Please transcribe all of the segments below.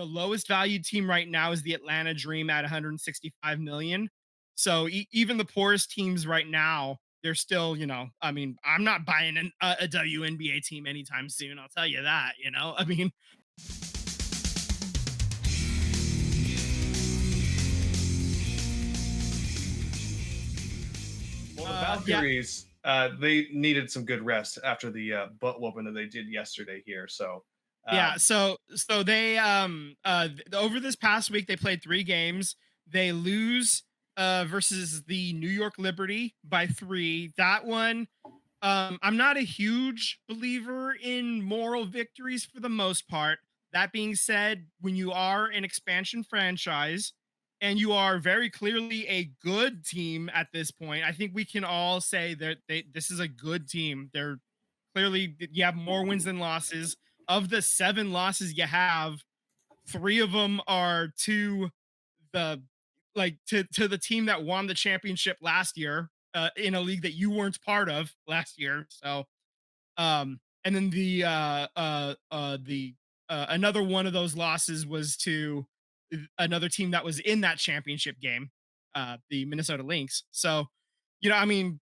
the lowest valued team right now is the Atlanta Dream at 165 million. So even the poorest teams right now, they're still, I mean, I'm not buying a WNBA team anytime soon. I'll tell you that. I mean, Well, the yeah, Valkyries, they needed some good rest after the butt whooping that they did yesterday here. So, yeah. um, So they over this past week they played 3 games. They lose versus the New York Liberty by 3. That one, I'm not a huge believer in moral victories for the most part. That being said, when you are an expansion franchise and you are very clearly a good team at this point, I think we can all say that this is a good team. They're clearly, you have more wins than losses. Of the 7 losses you have, 3 of them are to the to the team that won the championship last year, in a league that you weren't part of last year. So and then the another one of those losses was to another team that was in that championship game, the Minnesota Lynx. So, I mean,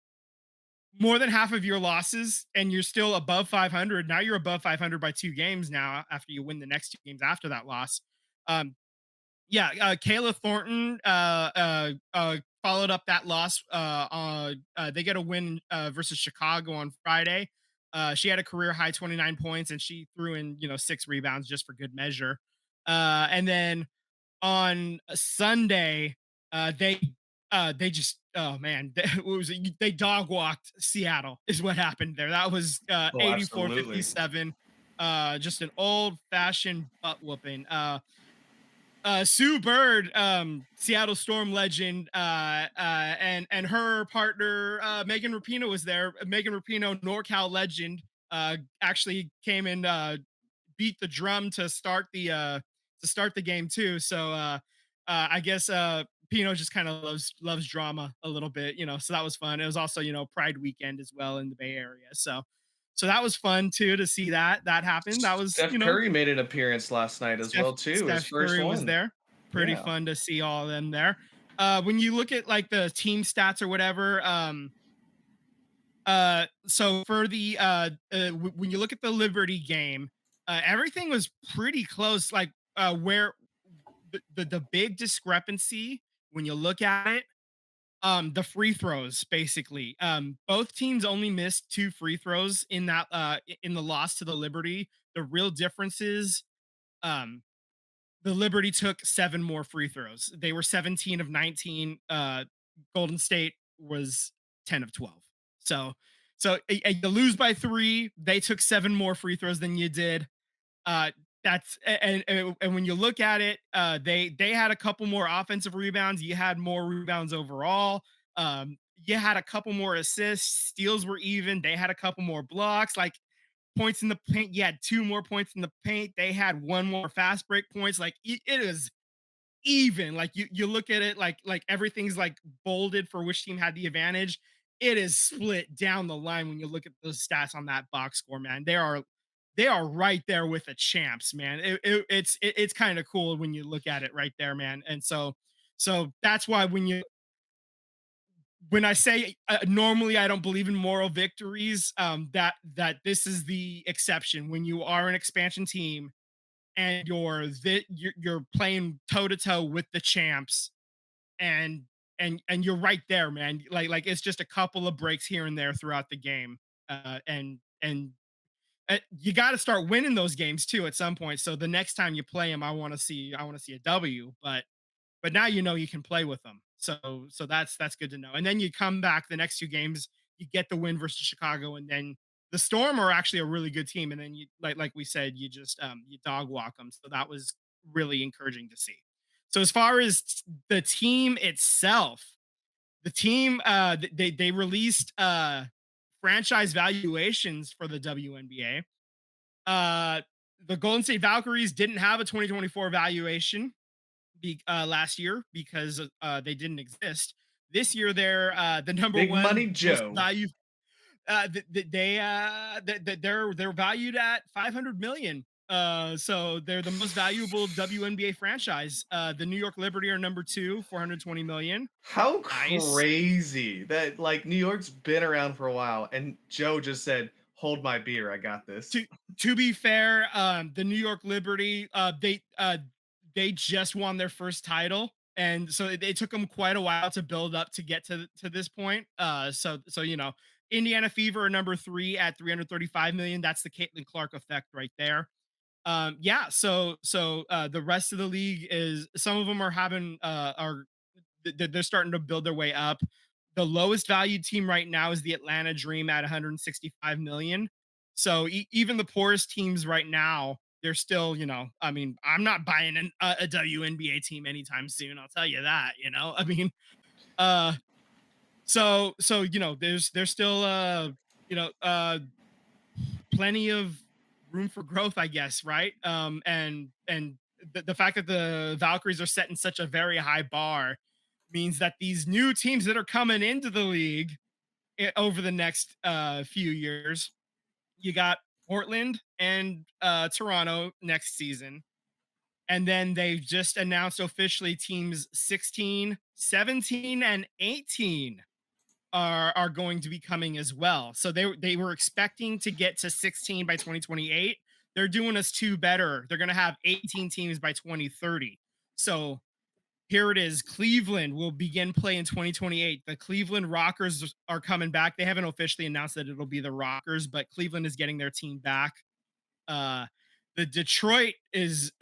more than half of your losses and you're still above 500. Now you're above 500 by 2 games now after you win the next 2 games after that loss. Um, yeah, Kayla Thornton followed up that loss. They get a win versus Chicago on Friday. She had a career high 29 points and she threw in 6 rebounds just for good measure. And then on a Sunday, they just, oh man, they dog walked Seattle is what happened there. That was oh, absolutely. 84-57. Just an old fashioned butt whooping. Sue Bird, Seattle Storm legend, and her partner Megan Rapinoe was there. Megan Rapinoe, NorCal legend, actually came and beat the drum to start the game too. So I guess Pino just kind of loves drama a little bit, So that was fun. It was also Pride weekend as well in the Bay Area. So that was fun too to see that happen. That was Steph Curry made an appearance last night as Steph well too. His Steph first Curry was one. there. Pretty Yeah. fun to see all of them there. When you look at like the team stats or whatever, so for the when you look at the Liberty game, everything was pretty close. Like where the big discrepancy when you look at it, the free throws basically. Both teams only missed 2 free throws in that in the loss to the Liberty. The real differences, um the Liberty took 7 more free throws. They were 17 of 19. Golden State was 10 of 12. So you lose by 3. They took 7 more free throws than you did. Uh, that's and when you look at it, they had a couple more offensive rebounds. You had more rebounds overall. You had a couple more assists. Steals were even. They had a couple more blocks. Like points in the paint. You had 2 more points in the paint. They had 1 more fast break points. Like it is even. Like you look at it like everything's like bolded for which team had the advantage. It is split down the line when you look at those stats on that box score, man. They are right there with the champs, man. It's kind of cool when you look at it right there, man. And so that's why when I say normally I don't believe in moral victories, that this is the exception. When you are an expansion team and you're playing toe to toe with the champs, and you're right there, man. Like it's just a couple of breaks here and there throughout the game, and you got to start winning those games too at some point. So the next time you play them, I want to see a W, but now you can play with them. So that's good to know. And then you come back the next 2 games, you get the win versus Chicago, and then the Storm are actually a really good team. And then you like we said, you just you dog walk them. So that was really encouraging to see. So as far as the team itself, the team they released franchise valuations for the WNBA. Uh, the Golden State Valkyries didn't have a 2024 valuation last year because they didn't exist. This year, they're the number Big Money one most Joe. value. They're valued at 500 million. So they're the most valuable WNBA franchise. The New York Liberty are number two, 420 million. How Nice. crazy that like New York's been around for a while, and Joe just said, "Hold my beer, I got this." to to be fair, the New York Liberty, they just won their first title, and so it took them quite a while to build up to get to this point. So Indiana Fever are number three at 335 million. That's the Caitlin Clark effect right there. Yeah. So the rest of the league is some of them are having are they're starting to build their way up. The lowest valued team right now is the Atlanta Dream at 165 million. So even the poorest teams right now, they're still, I mean, I'm not buying a WNBA team anytime soon. I'll tell you that. I mean, uh, there's still you know, uh, plenty of room for growth, I guess, right? And the fact that the Valkyries are setting such a very high bar means that these new teams that are coming into the league over the next few years, you got Portland and Toronto next season. And then they've just announced officially teams 16, 17, and 18 are going to be coming as well. So they were expecting to get to 16 by 2028. They're doing us two better. They're going to have 18 teams by 2030. So here it is. Cleveland will begin play in 2028. The Cleveland Rockers are coming back. They haven't officially announced that it'll be the Rockers, but Cleveland is getting their team back. Uh, the Detroit is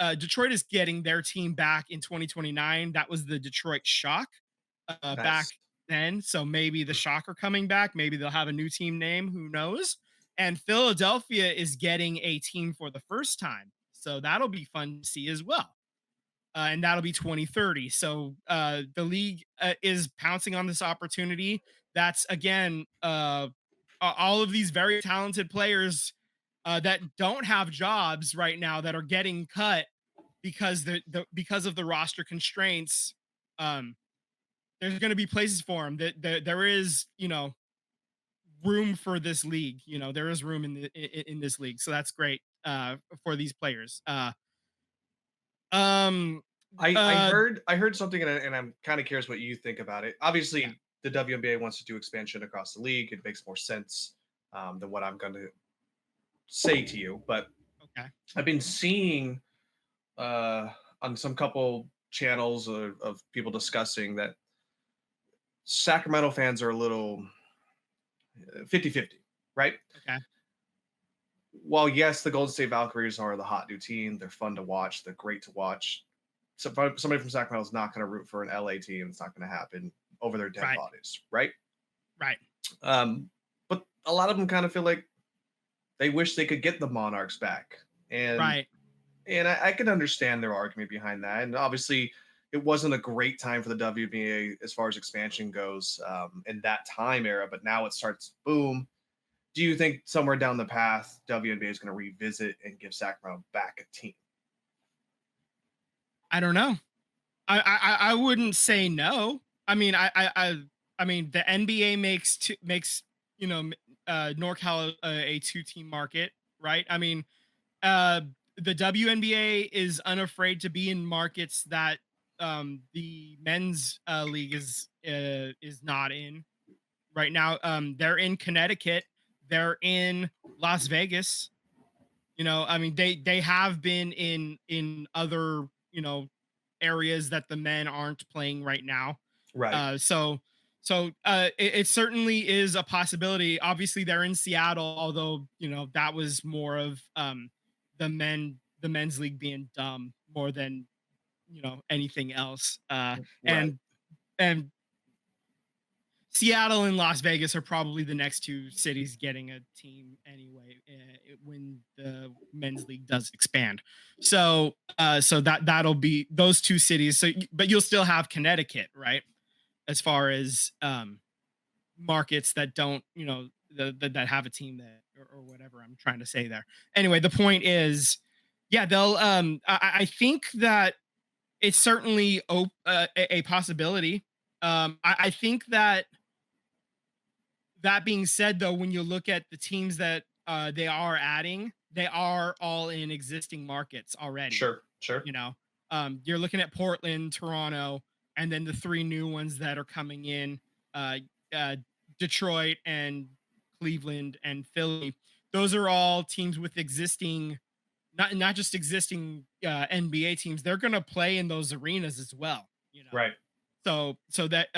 getting their team back in 2029. That was the Detroit Shock back Nice. then. So maybe the Shock are coming back. Maybe they'll have a new team name. Who knows? And Philadelphia is getting a team for the first time. So that'll be fun to see as well. And that'll be 2030. So the league is pouncing on this opportunity. That's again, all of these very talented players that don't have jobs right now that are getting cut because because of the roster constraints. Um, there's going to be places for them. That there is, room for this league. There is room in this league, so that's great for these players. Um, uh, I heard something, and I'm kind of curious what you think about it. yeah. Obviously, the WNBA wants to do expansion across the league. It makes more sense than what I'm going to say to you. But Okay. I've been seeing on some couple channels of people discussing that Sacramento fans are a little 50-50, right? Okay. While yes, the Golden State Valkyries are the hot new team, they're fun to watch, they're great to watch. So somebody from Sacramento is not going to root for an LA team. It's not going to happen over their dead Right. bodies, right? Right. But a lot of them kind of feel like they wish they could get the Monarchs back, and Right. I can understand their argument behind that. And obviously, it wasn't a great time for the WBA as far as expansion goes in that time era, but now it starts boom. Do you think somewhere down the path, WNBA is going to revisit and give Sacramento back a team? I don't know. I wouldn't say no. I mean, I mean, the NBA makes NorCal a two-team market, right? I mean, uh, the WNBA is unafraid to be in markets that the men's league is not in right now. They're in Connecticut. They're in Las Vegas. I mean, they have been in other areas that the men aren't playing right now. Right. It certainly is a possibility. Obviously, they're in Seattle, although that was more of the men's league being dumb more than anything else. Right. And Seattle and Las Vegas are probably the next two cities getting a team anyway when the men's league does expand. So that'll be those two cities. But you'll still have Connecticut, right? As far as markets that don't, that have a team that or whatever I'm trying to say there. Anyway, the point is, yeah, they'll. I think that it's certainly a possibility. I think that being said, though, when you look at the teams that they are adding, they are all in existing markets already. Sure, sure. You know, you're looking at Portland, Toronto, and then the three new ones that are coming in, uh, uh, Detroit and Cleveland and Philly. Those are all teams with existing, not just existing NBA teams. They're going to play in those arenas as well. You know, Right. so that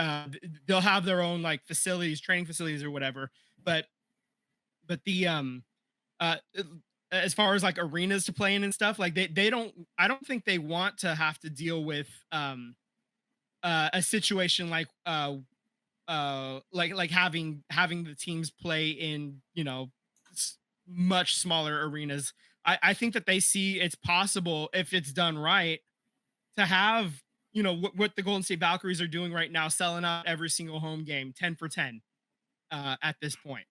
they'll have their own like facilities, training facilities or whatever. But the uh as far as like arenas to play in and stuff, like they don't, I don't think they want to have to deal with a situation like like having the teams play in, you know, much smaller arenas. I think that they see it's possible if it's done right to have, you know, what the Golden State Valkyries are doing right now, selling out every single home game 10 for 10 at this point.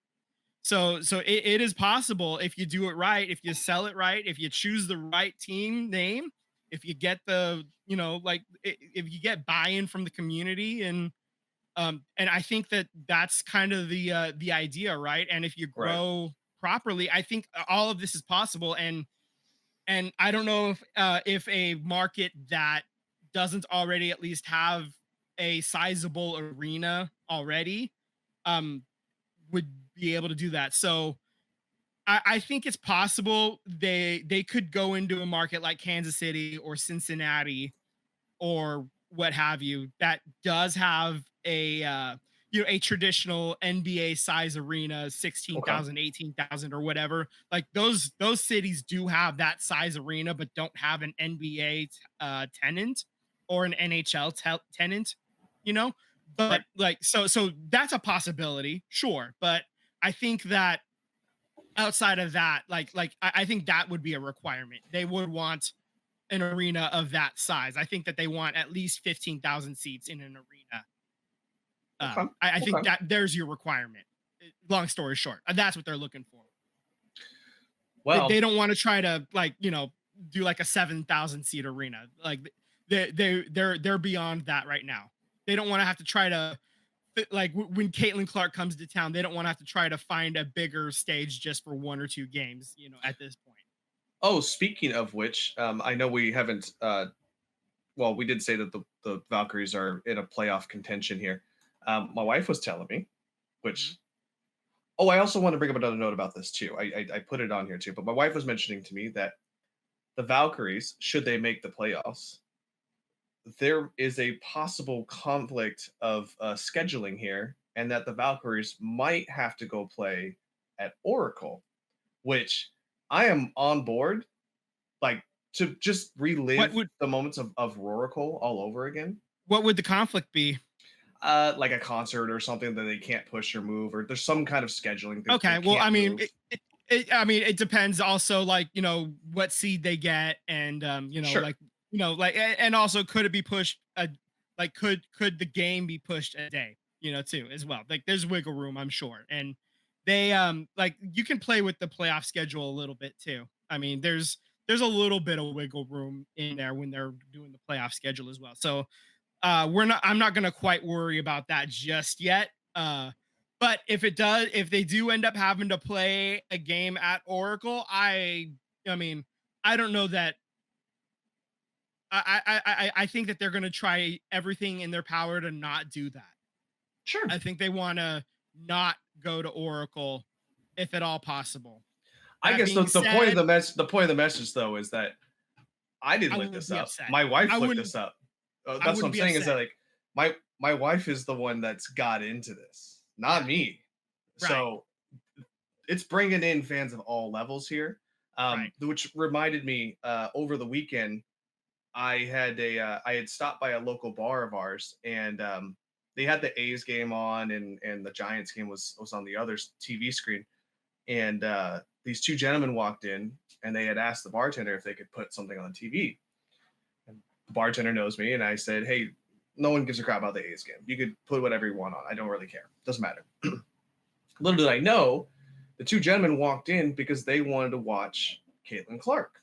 So it is possible if you do it right, if you sell it right, if you choose the right team name, if you get the, you know, like if you get buy-in from the community, and I think that that's kind of the idea, right? And if you Right. grow properly, I think all of this is possible. And I don't know if a market that doesn't already at least have a sizable arena already um would be able to do that. So I think it's possible they could go into a market like Kansas City or Cincinnati or what have you that does have a you know, a traditional NBA size arena, Okay. 16,000, 18,000, or whatever. Like those cities do have that size arena but don't have an NBA tenant or an NHL tenant, you know? Right. But like so that's a possibility, sure, but I think that outside of that, I think that would be a requirement. They would want an arena of that size. I think that they want at least 15,000 seats in an arena. Okay. I think Okay. that there's your requirement. Long story short, that's what they're looking for. They Well, don't want to try to, like, you know, do like a 7,000 seat arena. Like they're beyond that right now. They don't want to have to try to like when Caitlin Clark comes to town. They don't want to have to try to find a bigger stage just for one or two games. You know, at this point. oh, speaking of which, I know we haven't. Well, we did say that the Valkyries are in a playoff contention here. My wife was telling me, Mhm. which oh, I also want to bring up another note about this too. I put it on here too, but my wife was mentioning to me that the Valkyries, should they make the playoffs, there is a possible conflict of scheduling here, and that the Valkyries might have to go play at Oracle, which I am on board, like to just What relive would the moments of Oracle all over again. what would the conflict be? Like a concert or something that they can't push or move, or there's some kind of scheduling that they Okay, well, can't I mean, move. I mean, it depends also, like, you know, what seed they get, and Sure. like, and also could it be pushed like could the game be pushed a day, you know, too, as well. Like there's wiggle room, I'm sure. And they like you can play with the playoff schedule a little bit too. I mean, there's a little bit of wiggle room in there when they're doing the playoff schedule as well. So I'm not gonna quite worry about that just yet. But if they do end up having to play a game at Oracle, I mean, I don't know that I think that they're gonna try everything in their power to not do that. Sure. I think they wanna not go to Oracle if at all possible. I That guess being the point of said, the point of the message though is that I I didn't look wouldn't this be up. upset. My wife I looked wouldn't this up. I That's what wouldn't I'm be saying is that upset. like my wife is the one that's got into this, not Yeah, me. right, So it's bringing in fans of all levels here. right. Which reminded me over the weekend I had stopped by a local bar of ours, and they had the A's game on, and the Giants game was on the other TV screen, and these two gentlemen walked in, and they had asked the bartender if they could put something on the TV. And the bartender knows me, and I said, "Hey, no one gives a crap about the A's game. You could put whatever you want on. I don't really care. Doesn't matter." Little did I know, the two gentlemen walked in because they wanted to watch Caitlin Clark.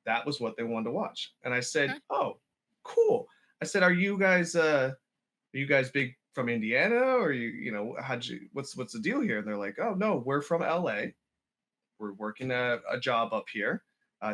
That was what they wanted to watch. And I said, Okay. "Oh, cool." I said, are you guys big from Indiana, or you know, how'd you what's the deal here?" And they're like, "Oh no, we're from LA, we're working a job up here.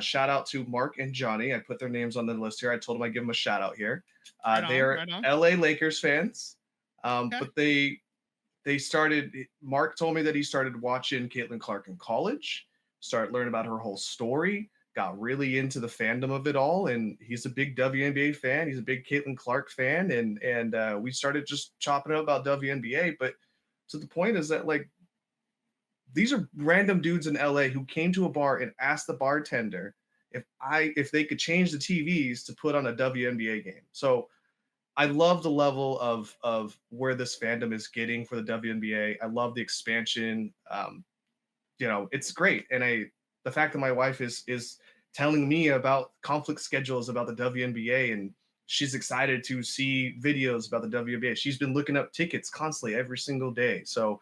Shout out to Mark and Johnny. I put their names on the list here. I told them I'd give them a shout out here. Right They on, are right on. LA Lakers fans, Okay. but they started. Mark told me that he started watching Caitlin Clark in college, started learning about her whole story, got really into the fandom of it all, and he's a big WNBA fan. He's a big Caitlin Clark fan, and we started just chopping up about WNBA. But to the point is that like these are random dudes in LA who came to a bar and asked the bartender if they could change the TVs to put on a WNBA game. So I love the level of where this fandom is getting for the WNBA. I love the expansion. It's great. And the fact that my wife is telling me about conflict schedules about the WNBA, and she's excited to see videos about the WNBA. She's been looking up tickets constantly every single day. So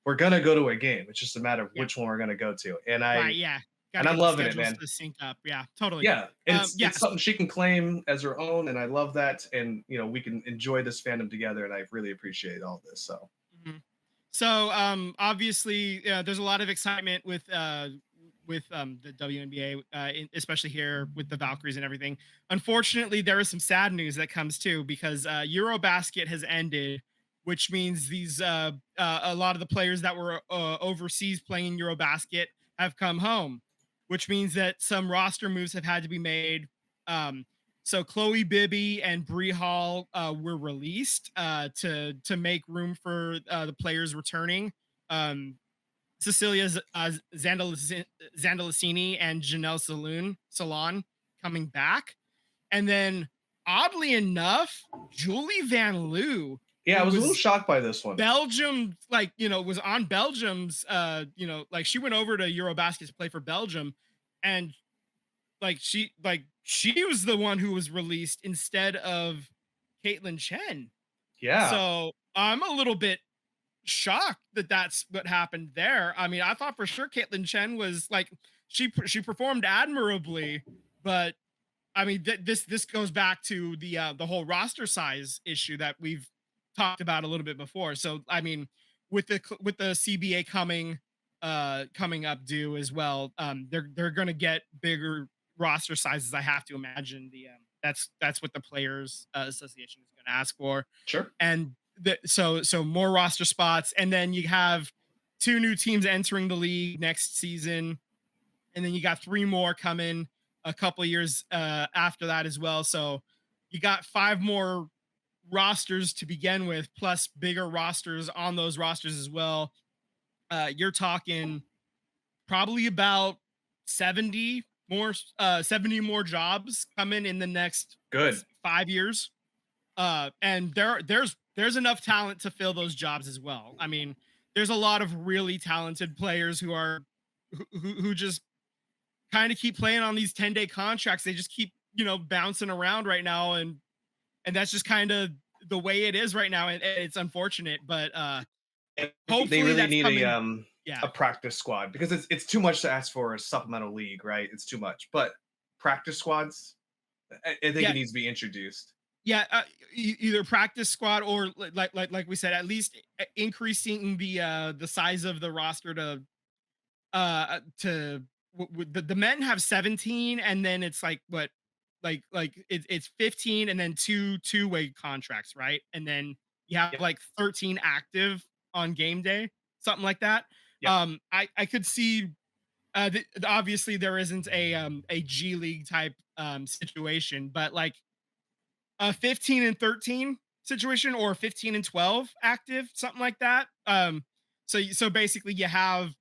we're gonna go to a game. It's just a matter of Yeah. which one we're gonna go to. Right. Yeah. Got And to I'm get the loving it, schedules man. to sync up. Yeah. Totally. Yeah, and it's Yeah. it's something she can claim as her own, and I love that. And we can enjoy this fandom together, and I really appreciate all this. So Mhm. So obviously there's a lot of excitement with the WNBA, especially here with the Valkyries and everything. Unfortunately, there is some sad news that comes too because Eurobasket has ended, which means these a lot of the players that were overseas playing Eurobasket have come home, which means that some roster moves have had to be made. Um, so Chloe Bibby and Bree Hall were released to make room for the players returning. Um, Cecilia Zandalicini and Janelle Salon coming back. And then, oddly enough, Julie Van Loo, yeah, I who was a little was shocked by this one. Belgium, like, was on Belgium's, like she went over to Eurobasket to play for Belgium. And she was the one who was released instead of Caitlin Chen. Yeah, So I'm a little bit shocked that that's what happened there. I mean, I thought for sure Caitlin Chen was like she performed admirably, but I mean this goes back to the whole roster size issue that we've talked about a little bit before. So I mean, with the CBA coming up due as well, they're going to get bigger roster sizes. I have to imagine that's what the players association is going to ask for, sure. and so more roster spots, and then you have two new teams entering the league next season, and then you got three more coming a couple of years after that as well. So you got five more rosters to begin with, plus bigger rosters on those rosters as well. You're talking probably about 70 more jobs coming in the next Good. 5 years. And there's enough talent to fill those jobs as well. I mean, there's a lot of really talented players who just kind of keep playing on these 10-day contracts. They just keep bouncing around right now, and that's just kind of the way it is right now, and it's unfortunate, but And they hopefully really that's need coming. Yeah. a practice squad, because it's too much to ask for a supplemental league, right? It's too much. But practice squads, I think Yeah. it needs to be introduced. Yeah, either practice squad or like we said, at least increasing the size of the roster to the men have 17, and then it's like what it's 15, and then two-way contracts, right? And then you have Yep. like 13 active on game day, something like that. Yep. I could see obviously there isn't a G League type situation, but like a 15 and 13 situation, or 15 and 12 active, something like that. So basically you have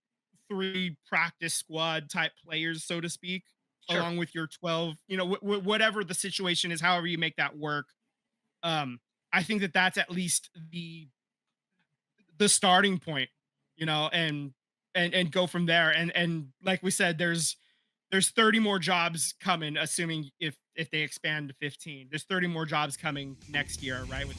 three practice squad type players, so to speak, Sure. along with your 12, whatever the situation is, however you make that work. um I think that that's at least the starting point, and go from there. And like we said, there's 30 more jobs coming, assuming if they expand to 15. There's 30 more jobs coming next year, right? With